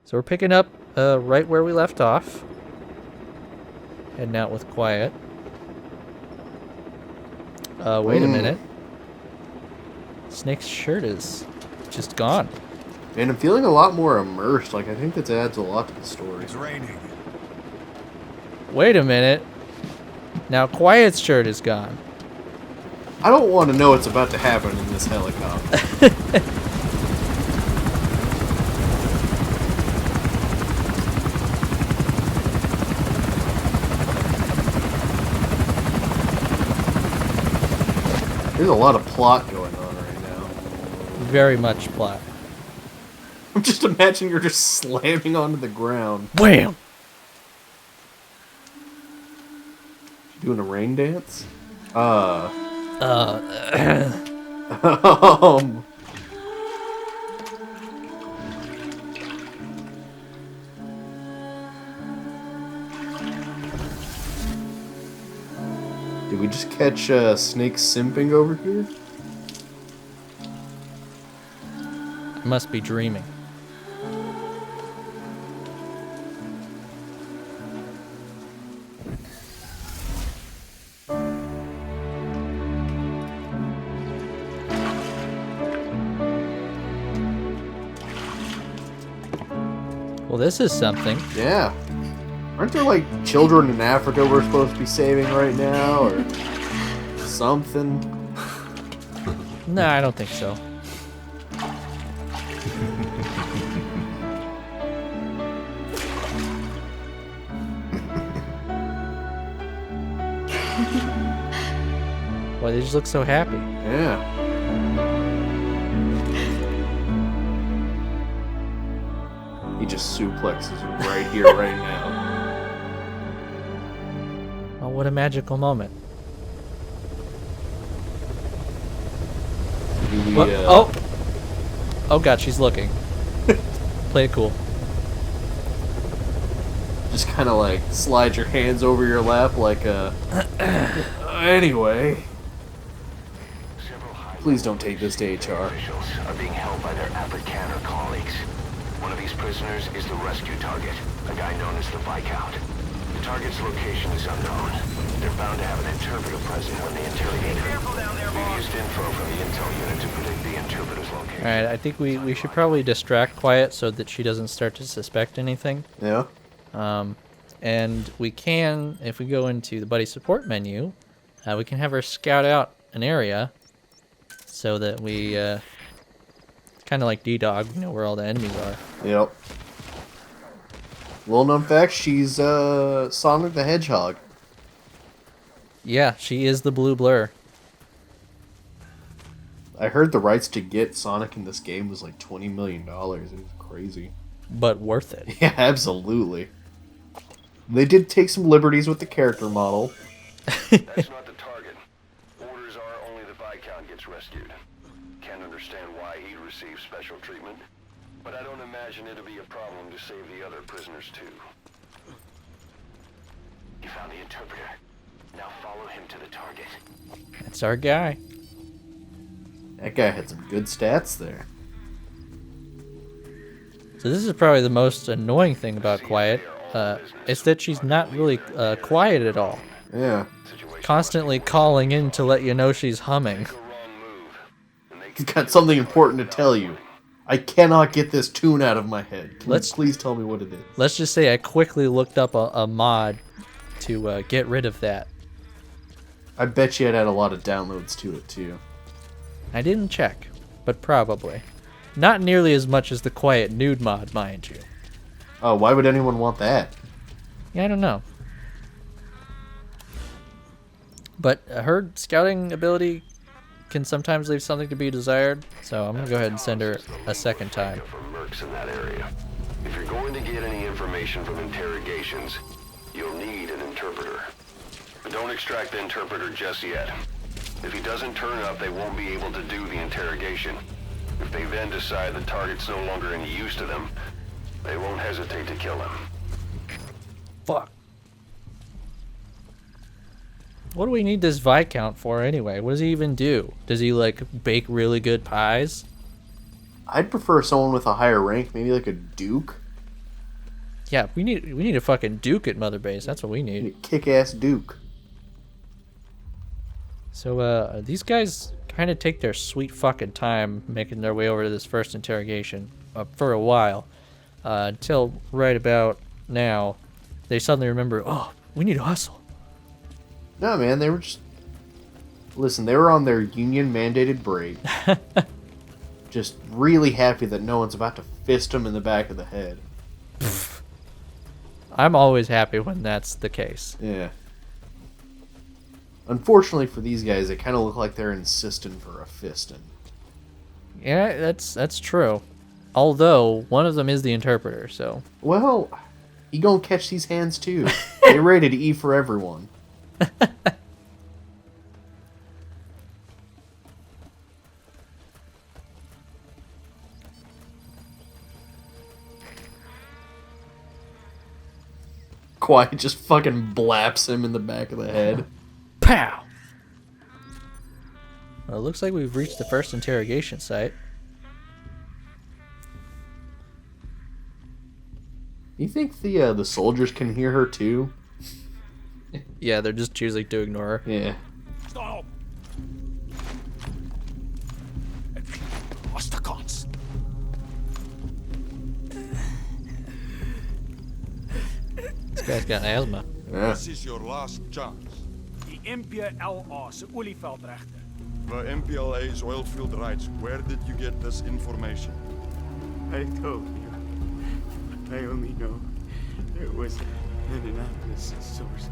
So we're picking up right where we left off. Heading out with Quiet. Wait a minute. Snake's shirt is just gone. And I'm feeling a lot more immersed. Like, I think that adds a lot to the story. It's raining. Wait a minute. Now Quiet's shirt is gone. I don't want to know what's about to happen in this helicopter. There's a lot of plot going on right now. Very much plot. I'm just imagining you're just slamming onto the ground. Wham! Doing a rain dance? Did we just catch Snake simping over here? I must be dreaming. Well, this is something. Yeah. Aren't there like children in Africa we're supposed to be saving right now, or something? No, I don't think so. Boy, they just look so happy. Yeah. He just suplexes right here, right now. Oh, what a magical moment. Do we, What? Oh! Oh god, she's looking. Play it cool. just kind of like slide your hands over your lap like a... Anyway. Please don't take this to HR. Officials are being held by their Afrikaner colleagues. One of these prisoners is the rescue target, a guy known as the Viscount. The target's location is unknown. They're bound to have an interpreter present when they interrogate him. We've used info from the intel unit to predict the interpreter's location. Alright, I think we should probably distract Quiet so that she doesn't start to suspect anything. Yeah? And we can, if we go into the buddy support menu, we can have her scout out an area so that we, kind of like D-Dog, we know where all the enemies are. Yep. Little known fact, she's Sonic the Hedgehog. Yeah, she is the blue blur. I heard the rights to get Sonic in this game was like $20 million. It was crazy. But worth it. Yeah, absolutely. They did take some liberties with the character model. That's not the target. Orders are only the Viscount gets rescued. Can't understand why he'd receive special treatment, but I don't imagine it'll be a problem to save the other prisoners too. You found the interpreter. Now follow him to the target. That's our guy. That guy had some good stats there. So this is probably the most annoying thing about Quiet. It's that she's not really quiet at all. Yeah. Constantly calling in to let you know she's humming. He's got something important to tell you. I cannot get this tune out of my head. Please tell me what it is. Let's just say I quickly looked up a mod to get rid of that. I bet you it had a lot of downloads to it, too. I didn't check, but probably. Not nearly as much as the Quiet Nude mod, mind you. Oh, why would anyone want that? Yeah, I don't know. But her scouting ability can sometimes leave something to be desired, so I'm going to go ahead and send her a second time. For mercs in that area. If you're going to get any information from interrogations, you'll need an interpreter. But don't extract the interpreter just yet. If he doesn't turn up, they won't be able to do the interrogation. If they then decide the target's no longer any use to them, they won't hesitate to kill him. Fuck. What do we need this Viscount for anyway? What does he even do? Does he, like, bake really good pies? I'd prefer someone with a higher rank, maybe like a duke. Yeah, we need a fucking Duke at Mother Base. That's what we need. Kick-ass Duke. So, these guys kind of take their sweet fucking time making their way over to this first interrogation for a while. Until right about now, they suddenly remember, oh, we need to hustle. No, man, they were just... Listen, they were on their union-mandated break. Just really happy that no one's about to fist them in the back of the head. I'm always happy when that's the case. Yeah. Unfortunately for these guys, they kind of look like they're insisting for a fisting. Yeah, that's true. Although, one of them is the interpreter, so... Well, he gonna catch these hands too. They ready to eat for everyone. Quiet just fucking blaps him in the back of the head. Pow! Well, it looks like we've reached the first interrogation site. You think the soldiers can hear her too? Yeah, they're just choosing to ignore her. Yeah. Stop! What's the cons? This guy's got asthma. Yeah. This is your last chance. Die MPLA se olieveldregte. The MPLA's oilfield rights. Where did you get this information? I told you. I only know there was an anonymous source.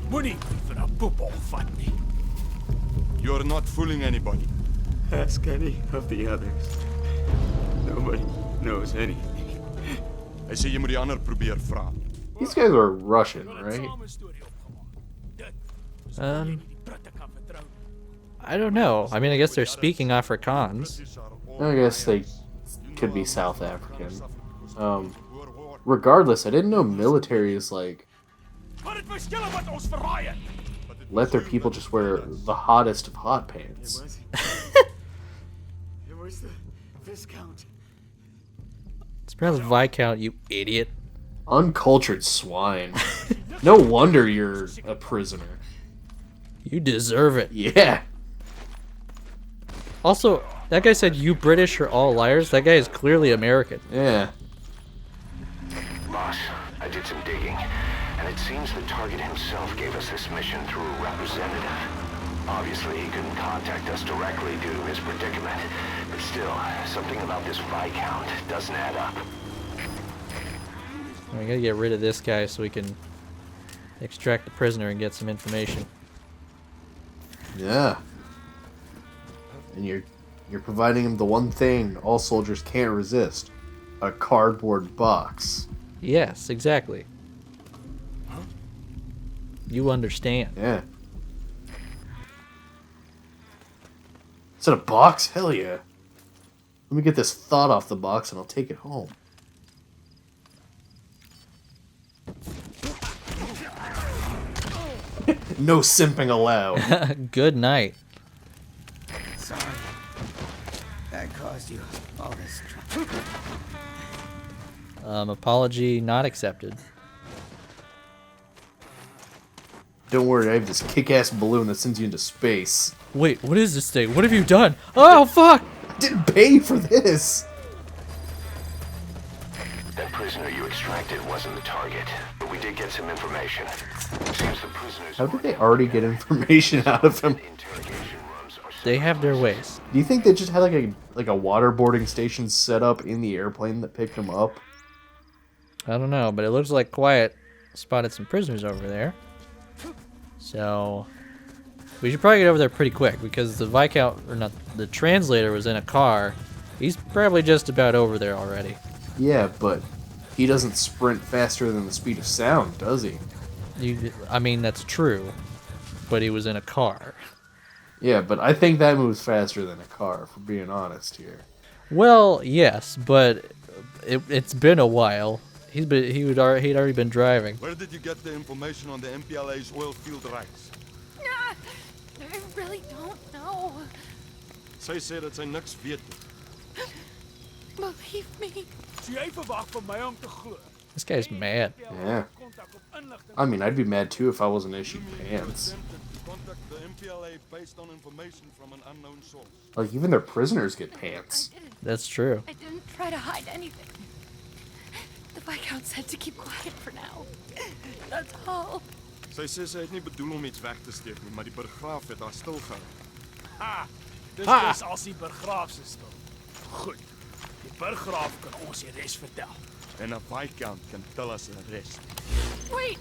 Moenie vir 'n poepel vat nie. You're not fooling anybody. Ask any of the others. Nobody knows anything. I sê jy moet die ander probeer vra. These guys are Russian, right? I don't know. I mean, I guess they're speaking Afrikaans. I guess they could be South African. Regardless, I didn't know military is like let their people just wear the hottest of hot pants. It was the Viscount. It's pronounced Viscount, you idiot. Uncultured swine. No wonder you're a prisoner. You deserve it. Yeah. Also, that guy said you British are all liars. That guy is clearly American. Yeah. Boss, I did some digging, and it seems the target himself gave us this mission through a representative. Obviously, he couldn't contact us directly due to his predicament, but still, something about this Viscount doesn't add up. We gotta get rid of this guy so we can extract the prisoner and get some information. Yeah. And you're providing him the one thing all soldiers can't resist. A cardboard box. Yes, exactly. You understand. Yeah. Is it a box? Hell yeah. Let me get this thought off the box and I'll take it home. No simping allowed. Good night. Sorry. That caused you all this trouble. Apology not accepted. Don't worry, I have this kick-ass balloon that sends you into space. Wait, what is this thing? What have you done? Oh, fuck! I didn't pay for this! That prisoner you extracted wasn't the target, but we did get some information. Seems the prisoners... How did they already get information out of him? Interrogation rooms are They have their ways. Do you think they just had like a waterboarding station set up in the airplane that picked them up? I don't know, but it looks like Quiet spotted some prisoners over there. So we should probably get over there pretty quick because the Viscount, or not, the translator was in a car. He's probably just about over there already. Yeah, but he doesn't sprint faster than the speed of sound, does he? I mean, that's true, but he was in a car. Yeah, but I think that moves faster than a car, for being honest here. Well, yes, but it's been a while. He'd already been driving. Where did you get the information on the MPLA's oil field rights? I really don't know. Sy sê dat sy niks weet nie. Believe me. So jy verwag van my om te glo. This guy's mad. Yeah. I mean, I'd be mad too if I wasn't issued pants. Contact the MPLA based on information from an unknown source. Like, even their prisoners get pants. I didn't. That's true. I didn't try to hide anything. The Viscount said to keep quiet for now. That's all. Sy sê sy het nie bedoel om iets weg te steek nie, maar die burggraaf het haar stilgehou. Ha! Dis Ha! dus als die burggraaf se stil. Goed. Die burggraaf kan ons die res vertel. En 'n Viscount kan tel as 'n res. Wait.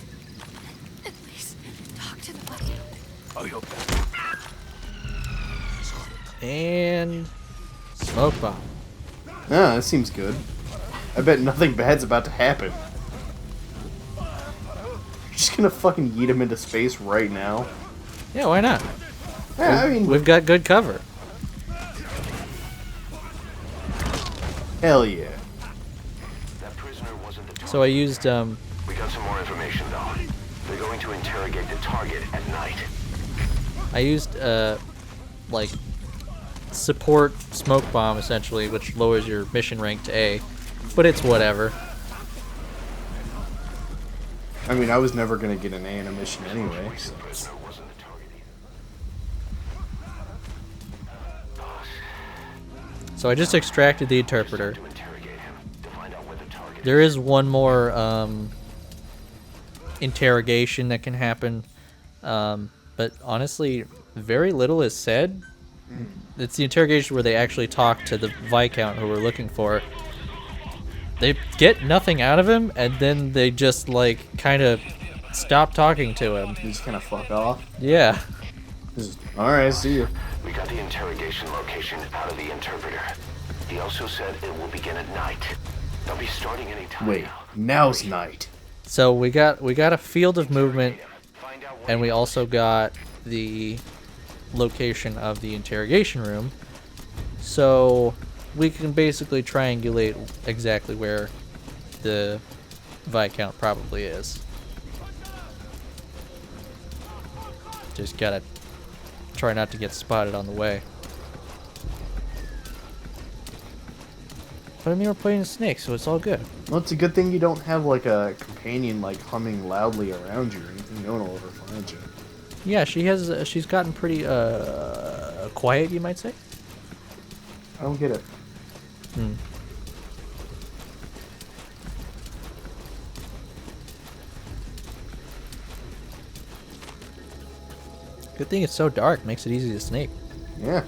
At least talk to the Viscount. Hou jou bek. And smoke bomb. Ah, that seems good. I bet nothing bad's about to happen. You're just gonna fucking yeet him into space right now? Yeah, why not? Yeah, I mean, We've got good cover. hell yeah. That prisoner wasn't the target. So I used We got some more information, though. They're going to interrogate the target at night. like support smoke bomb essentially, which lowers your mission rank to A, but it's whatever. I mean, I was never gonna get an A in a mission anyway. So. Prisoner wasn't the target either. So I just extracted the interpreter. To interrogate him, to find out where the target There is one more interrogation that can happen, but honestly, very little is said. It's the interrogation where they actually talk to the Viscount who we're looking for. They get nothing out of him, and then they just like kind of stop talking to him. You just kind of fuck off. Yeah. Alright, see you. We got the interrogation location out of the interpreter. He also said it will begin at night. They'll be starting any time Wait, now. now's night. So we got a field of movement, Find out what and we also got the location of the interrogation room. So we can basically triangulate exactly where the Viscount probably is. Just gotta try not to get spotted on the way. But I mean, we're playing a snake, so it's all good. Well, it's a good thing you don't have like a companion like humming loudly around you or anything. No one will ever find you. Yeah, she's gotten pretty quiet, you might say. I don't get it. Good thing it's so dark, makes it easy to sneak. Yeah.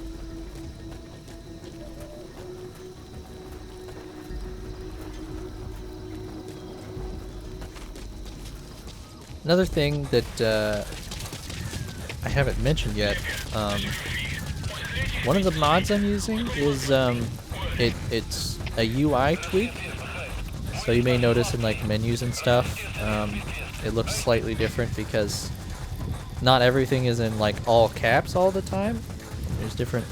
Another thing that I haven't mentioned yet, one of the mods I'm using is it's a UI tweak. So you may notice in like menus and stuff, it looks slightly different because not everything is in like all caps all the time. There's different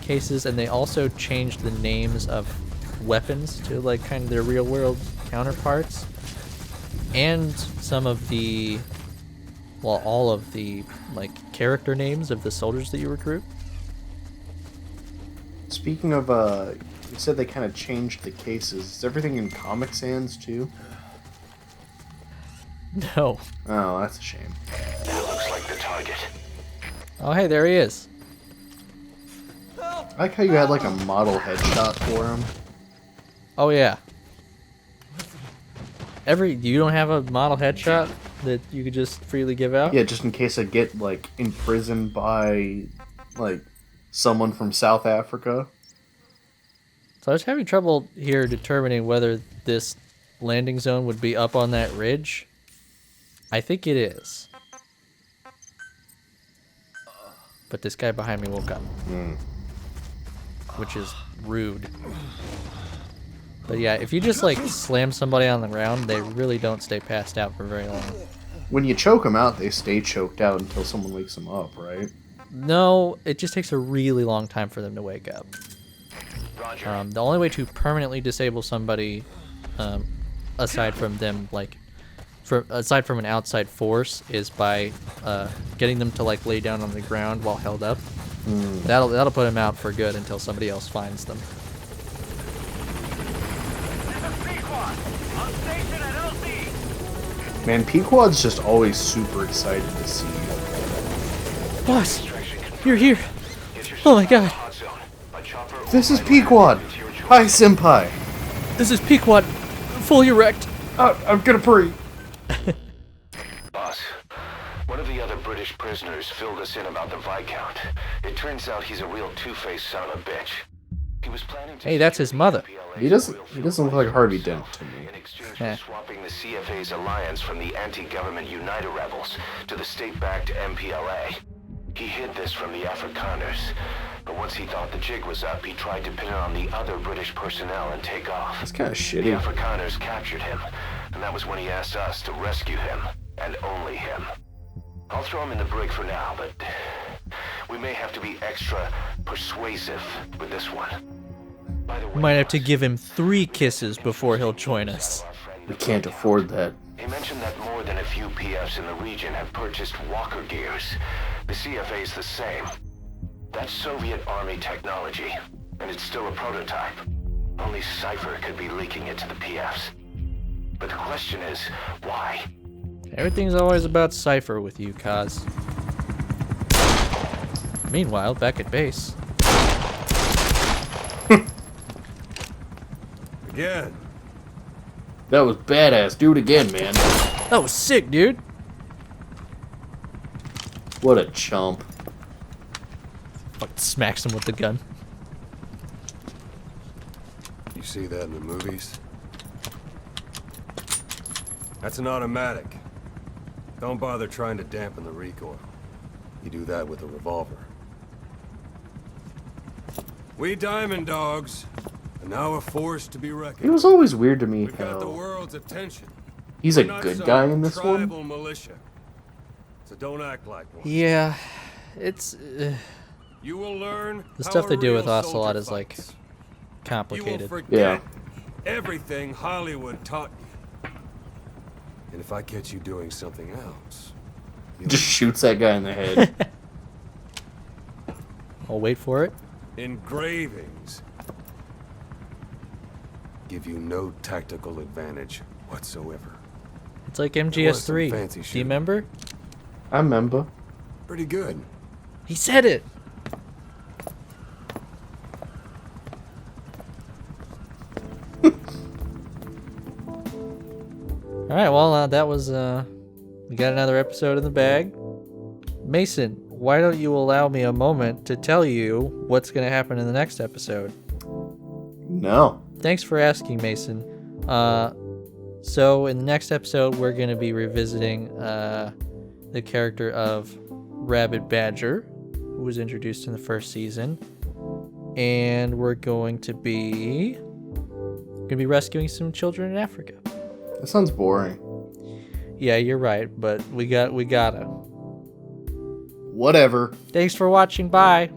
cases, and they also changed the names of weapons to like kind of their real world counterparts. And some of the, well, all of the like character names of the soldiers that you recruit. Speaking of, you said they kind of changed the cases. Is everything in Comic Sans too? No. Oh, that's a shame. That looks like the target. Oh, hey, there he is. I like how you had like a model headshot for him. Oh yeah. You don't have a model headshot that you could just freely give out? Yeah, just in case I get like imprisoned by like someone from South Africa. So I was having trouble here determining whether this landing zone would be up on that ridge. I think it is. But this guy behind me woke up. Which is rude. But yeah, if you just like slam somebody on the ground, they really don't stay passed out for very long. When you choke them out, they stay choked out until someone wakes them up, right? No, it just takes a really long time for them to wake up. Roger. The only way to permanently disable somebody, aside from them like, aside from an outside force, is by getting them to like lay down on the ground while held up. That'll put them out for good until somebody else finds them. On station at Man, Pequod's just always super excited to see you. Boss, you're here. Oh my god. This is Pequod! Hi, Senpai! This is Pequod, fully erect. I'm gonna pre. Boss, one of the other British prisoners filled us in about the Viscount. It turns out he's a real two-faced son of a bitch. He was planning to Hey, that's his mother. He doesn't look like Harvey Dent to me. in exchange Eh. for swapping the CFA's alliance from the anti-government United rebels to the state-backed MPLA. He hid this from the Afrikaners, but once he thought the jig was up, he tried to pin it on the other British personnel and take off. That's kind of The shitty. Afrikaners captured him, and that was when he asked us to rescue him, and only him. I'll throw him in the brig for now, but we may have to be extra persuasive with this one. By the way, We might have to give him 3 kisses before he'll join us. We can't afford that. He mentioned that more than a few PFs in the region have purchased walker gears. The CFA's the same. That's Soviet Army technology, and it's still a prototype. Only Cypher could be leaking it to the PFs. But the question is, why? Everything's always about Cypher with you, Kaz. Meanwhile, back at base. Again. That was badass. Do it again, man. That was sick, dude. What a chump. Fucking smacks him with the gun. You see that in the movies? That's an automatic. Don't bother trying to dampen the recoil. You do that with a revolver. We Diamond Dogs are now a force to be reckoned. It was always weird to me We've got the how world's attention. he's a We're not good some guy in this tribal one. militia. So don't act like one. Yeah, it's You will learn the how stuff they a do with real Ocelot soldier is like fights. You will complicated. forget Yeah. everything Hollywood taught you. And if I catch you doing something else, Just shoots that guy in the head. I'll wait for it. engravings give you no tactical advantage whatsoever. It's like was some MGS3. fancy Do you shooting. remember? I remember. Pretty good. He said it. All right, well, that was we got another episode in the bag. Mason, why don't you allow me a moment to tell you what's going to happen in the next episode? No. Thanks for asking, Mason. So in the next episode, we're going to be revisiting the character of Rabbit Badger, who was introduced in the first season, and we're going to be rescuing some children in Africa. That sounds boring. Yeah, you're right, but we gotta. Whatever. Thanks for watching. Bye.